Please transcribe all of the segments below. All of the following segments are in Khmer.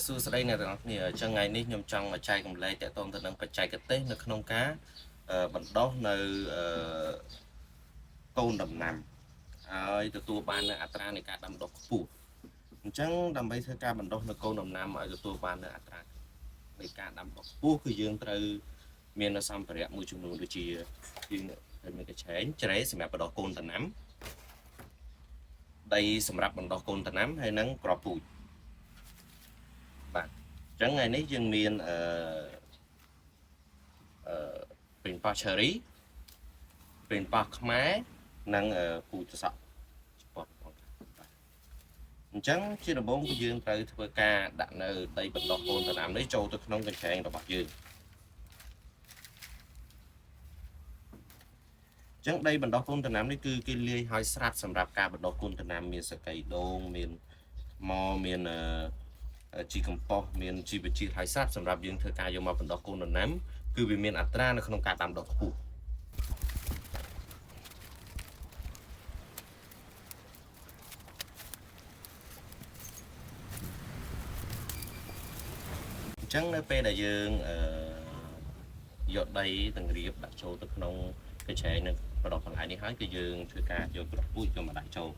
សួស្តីអ្នកទាំងអស់គ្នាចឹងថ្ងៃនេះខ្ញុំចង់មកចែករំលែកទាក់ទងទៅនឹងបច្ចេកទេសនៅក្នុងការបណ្ដុះនៅកូនដំណាំហើយទទួលបាននៅអត្រានៃការដាំដុះខ្ពស់អញ្ចឹងដើម្បីធ្វើការបណ្ដុះនៅកូនដំណាំឲ្យទទួលបាននៅអត្រានៃការដាំដុះខ្ពស់គឺយើងត្រូវមាននៅសម្ភារៈមួយចំនួនដូចជាយើងត្រូវមានកញ្ឆែងច្រែសម្រាប់បណ្ដុះកូនដំណាំដីសម្រាប់បណ្ដុះកូនដំណាំហើយនិងគ្រាប់ពូជបាទអញ្ចឹងថ្ងៃនេះយើងមានពេញប៉ោះ cherry ពេញប៉ោះខ្មែរនិងពូជសក់ចំពោះអញ្ចឹងជាដំបូងគឺយើងត្រូវធ្វើការដាក់នៅដីបណ្ដុះកូនដំណាំនេះចូលទៅក្នុងកញ្ឆែងរបស់យើងអញ្ចឹងដីបណ្ដុះកូនដំណាំនេះគឺគេលាយឲ្យស្រាប់សម្រាប់ការបណ្ដុះកូនដំណាំមានសកៃដូងមានថ្មមានជីកំប៉ុស្តមានជីវជាតិហើយស្រាប់សម្រាប់យើងធ្វើការយកមកបណ្ដុះកូនដំណាំគឺវាមានអត្រានៅក្នុងការដាំដុះខ្ពស់អញ្ចឹងនៅពេលដែលយើងយកដីទាំងរៀបដាក់ចូលទៅក្នុងកញ្ឆែងនឹងបណ្ដុះបន្លែនេះហើយគឺយើងធ្វើការយកគ្រាប់ពូជយកមកដាក់ចូល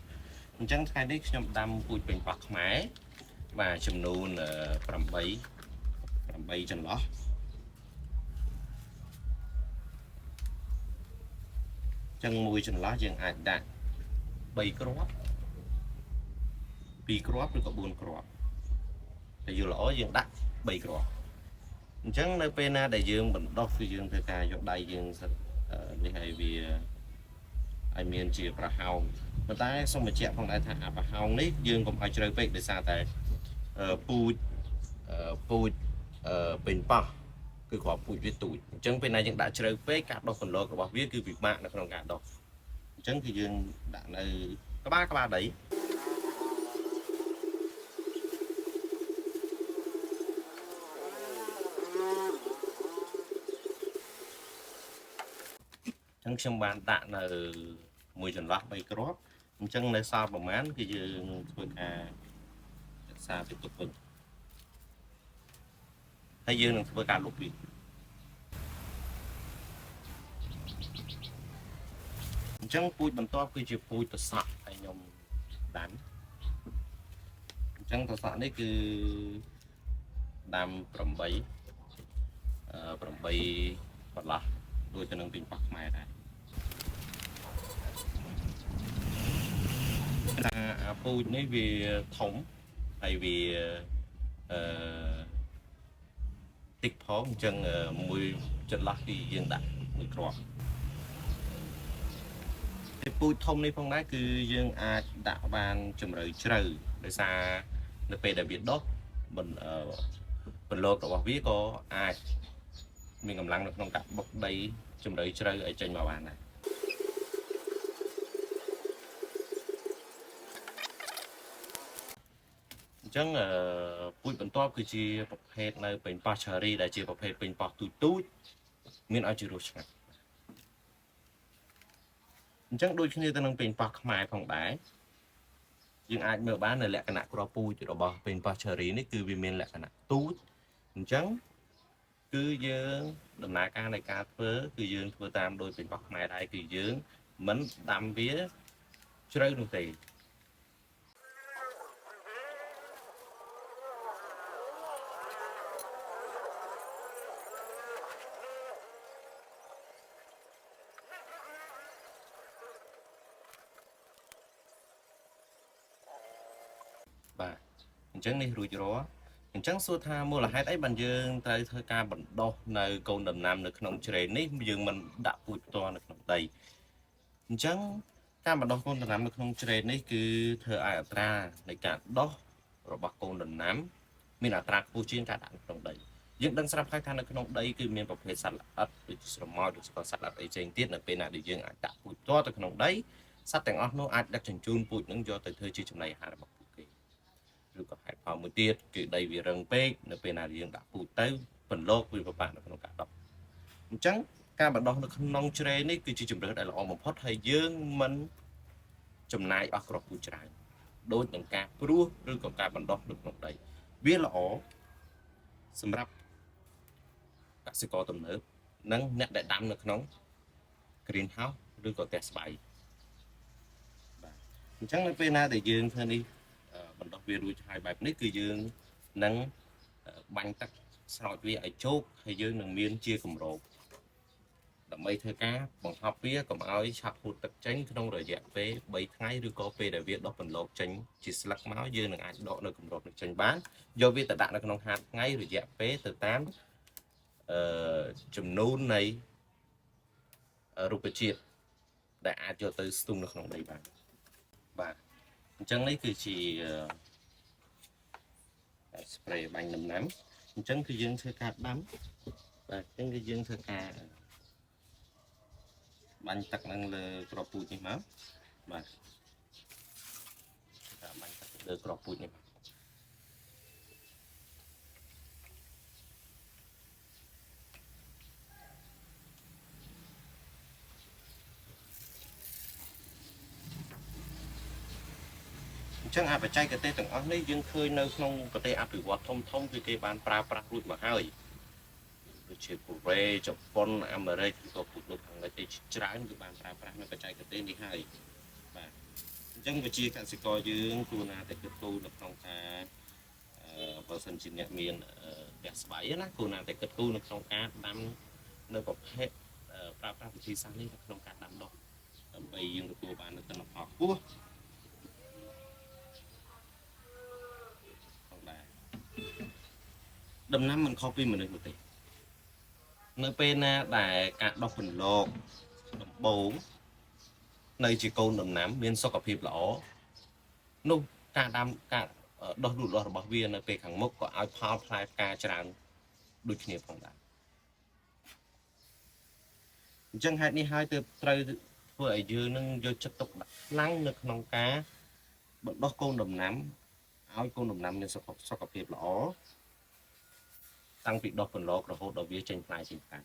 អញ្ចឹងថ្ងៃនេះខ្ញុំដាំពូជពេញប៉ោះខ្មែរបាទចំនួន8ចន្លោះចឹងមួយចន្លោះយើងអាចដាក់3គ្រាប់2គ្រាប់ឬក៏4គ្រាប់តែយល់ល្អយើងដាក់3គ្រាប់អញ្ចឹងនៅពេលណាដែលយើងបណ្ដុះគឺយើងធ្វើការយកដៃយើងនេះឲ្យវាឲ្យមានជាប្រហោងប៉ុន្តែសូមបញ្ជាក់ផងដែរថាអាប្រហោងនេះយើងកុំឲ្យជ្រៅពេកដោយសារតែពូជពេញប៉ោះគឺគ្រាប់ពូជវាទូចអញ្ចឹងពេលណាយើងដាក់ជ្រៅពេកការដុះកន្លករបស់វាគឺពិបាកនៅក្នុងការដុះអញ្ចឹងគឺយើងដាក់នៅក្បាលដីអញ្ចឹងខ្ញុំបានដាក់នៅមួយចន្លោះ3គ្រាប់អញ្ចឹងនៅសល់ប្រមាណគឺយើងធ្វើការរក្សាទៅទុកវិញហើយយើងនឹងធ្វើការលុបវាអញ្ចឹងពូជបន្ទាប់គឺជាពូជតសក់ហើយខ្ញុំដាំអញ្ចឹងតសក់នេះគឺដាំ8បន្លោះដូចទៅនឹងពេញប៉ោះខ្មែរដែរអាពូជនេះវាធំហើយវាតិចផងអញ្ចឹងមួយចន្លោះគឺយើងដាក់មួយគ្រាប់តែពូជធំនេះផងដែរគឺយើងអាចដាក់បានជម្រៅជ្រៅដោយសារនៅពេលដែលវាដុះបន្លករបស់វាក៏អាចមានកម្លាំងនៅក្នុងការបុកដីជម្រៅជ្រៅឲ្យចេញមកបានដែរអញ្ចឹងពូជបន្ទាប់គឺជាប្រភេទនៅពេញប៉ោះ cherry ដែលជាប្រភេទពេញប៉ោះទូចមានឲ្យជារសឆ្ងាញ់អញ្ចឹងដូចគ្នាទៅនឹងពេញប៉ោះខ្មែរផងដែរយើងអាចមើលបាននៅលក្ខណៈគ្រាប់ពូជរបស់ពេញប៉ោះ cherry នេះគឺវាមានលក្ខណៈទូចអញ្ចឹងគឺយើងដំណើរការនៃការធ្វើគឺយើងធ្វើតាមដោយពេញប៉ោះខ្មែរដែរគឺយើងមិនដាំវាជ្រៅនោះទេបាទអញ្ចឹងនេះរួចរាល់អញ្ចឹងសួរថាមូលហេតុអីបានយើងត្រូវធ្វើការបណ្ដុះនៅកូនដំណាំនៅក្នុងជ្រែងនេះយើងមិនដាក់ពូជផ្ទាល់នៅក្នុងដីអញ្ចឹងការបណ្ដុះកូនដំណាំនៅក្នុងជ្រែងនេះគឺធ្វើឲ្យអត្រានៃការដុះរបស់កូនដំណាំមានអត្រាខ្ពស់ជាងការដាក់នៅក្នុងដីយើងដឹងស្រាប់ហើយថានៅក្នុងដីគឺមានប្រភេទសត្វល្អិតដូចស្រមោចឬក៏សត្វល្អិតអីផ្សេងទៀតនៅពេលណាដែលយើងអាចដាក់ពូជផ្ទាល់ទៅក្នុងដីសត្វទាំងអស់នោះអាចដឹកជញ្ជូនពូជនឹងយកទៅធ្វើជាចំណីអាហាររបស់ពួកគេឬក៏ហេតុផលមួយទៀតគឺដីវារឹងពេកនៅពេលណាយើងដាក់ពូជទៅបន្លកវាពិបាកនៅក្នុងការដុះអញ្ចឹងការបណ្ដុះនៅក្នុងជ្រែងនេះគឺជាជម្រើសដែលល្អបំផុតហើយយើងមិនចំណាយអស់គ្រាប់ពូជច្រើនដូចនឹងការព្រោះឬក៏ការបណ្ដុះនៅក្នុងដី វាល្អសម្រាប់កសិករទំនើបនិងអ្នកដែលដាំនៅក្នុង greenhouse ឬក៏ផ្ទះស្បៃបាទអញ្ចឹងនៅពេលណាដែលយើងធ្វើនេះបណ្ដុះវារួចហើយបែបនេះគឺយើងនឹងបាញ់ទឹកស្រោចវាឲ្យជោគហើយយើងនឹងមានជាគម្របដើម្បីធ្វើការបង្ហប់វាកុំឲ្យឆាប់ហួតទឹកចេញក្នុងរយៈពេល3ថ្ងៃឬក៏ពេលដែលវាដុះពន្លកចេញជាស្លឹកមកយើងនឹងអាចដកនៅគម្របនឹងចេញបានយកវាទៅដាក់នៅក្នុងហាលថ្ងៃរយៈពេលទៅតាមចំនួននៃរុក្ខជាតិដែលអាចយកទៅស្ទូងនៅក្នុងដីបានបាទអញ្ចឹងនេះគឺជា spray បាញ់ដំណាំអញ្ចឹងគឺយើងធ្វើការដាំបាទអញ្ចឹងគឺយើងធ្វើការបាញ់ទឹកនឹងលើក្របពូជនេះមកបាទការបាញ់ទឹកលើក្របពូជនេះមកអញ្ចឹងអាបច្ចេកទេសទាំងអស់នេះយើងឃើញនៅក្នុងប្រទេសអភិវឌ្ឍធំគឺគេបានប្រើប្រាស់រួចមកហើយដូចជាកូរ៉េជប៉ុនអាមេរិកឬក៏ពូជលោកខាងលិចអីច្រើនគឺបានប្រើប្រាស់នៅបច្ចេកទេសនេះហើយបាទអញ្ចឹងវិជាកសិករយើងគួរណាតែគិតគូរនៅក្នុងការបើសិនជាអ្នកមានផ្ទះស្បៃណាគួរណាតែគិតគូរនៅក្នុងការដាំនៅប្រភេទប្រើប្រាស់វិធីសាស្ត្រនេះនៅក្នុងការដាំដុះដើម្បីយើងទទួលបាននូវទិន្នផលខ្ពស់ផងដែរដំណាំមិនខុសពីមនុស្សទេនៅពេលណាដែលការដុះពន្លកដំបូងនៅជាកូនដំណាំមានសុខភាពល្អនោះការដាំការដុះលូតលាស់របស់វានៅពេលខាងមុខក៏ឲ្យផលផ្លែផ្កាច្រើនដូចគ្នាផងដែរអញ្ចឹងហេតុនេះហើយទើបត្រូវធ្វើឲ្យយើងនឹងយកចិត្តទុកដាក់ខ្លាំងនៅក្នុងការបណ្ដុះកូនដំណាំឲ្យកូនដំណាំមានសុខភាពល្អតាំងពីដុះពន្លករហូតដល់វាចេញផ្លែចេញផ្កា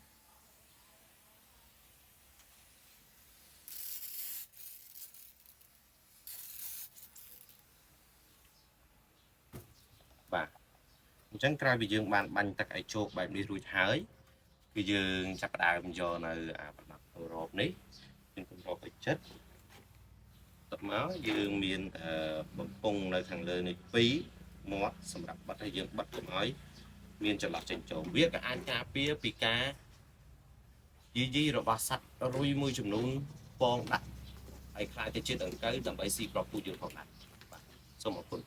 បាទអញ្ចឹងក្រោយពីយើងបានបាញ់ទឹកឲ្យជោគបែបនេះរួចហើយគឺយើងចាប់ផ្ដើមយកនៅបណ្ដុះអឺរ៉ុបនេះយើងគម្របឲ្យចិត្តទឹកមកយើងមានបំពង់នៅខាងលើនេះ2មាត់សម្រាប់បិទឲ្យយើងបិទកុំឲ្យមានចន្លោះចេញចូលវាក៏អាចការពារពីការយីរបស់សត្វរុយមួយចំនួនពងដាក់ឲ្យខ្លាចទៅជាតិដង្កូវដើម្បីស៊ីគ្រាប់ពូជយើងផងដែរបាទសូមអរគុណ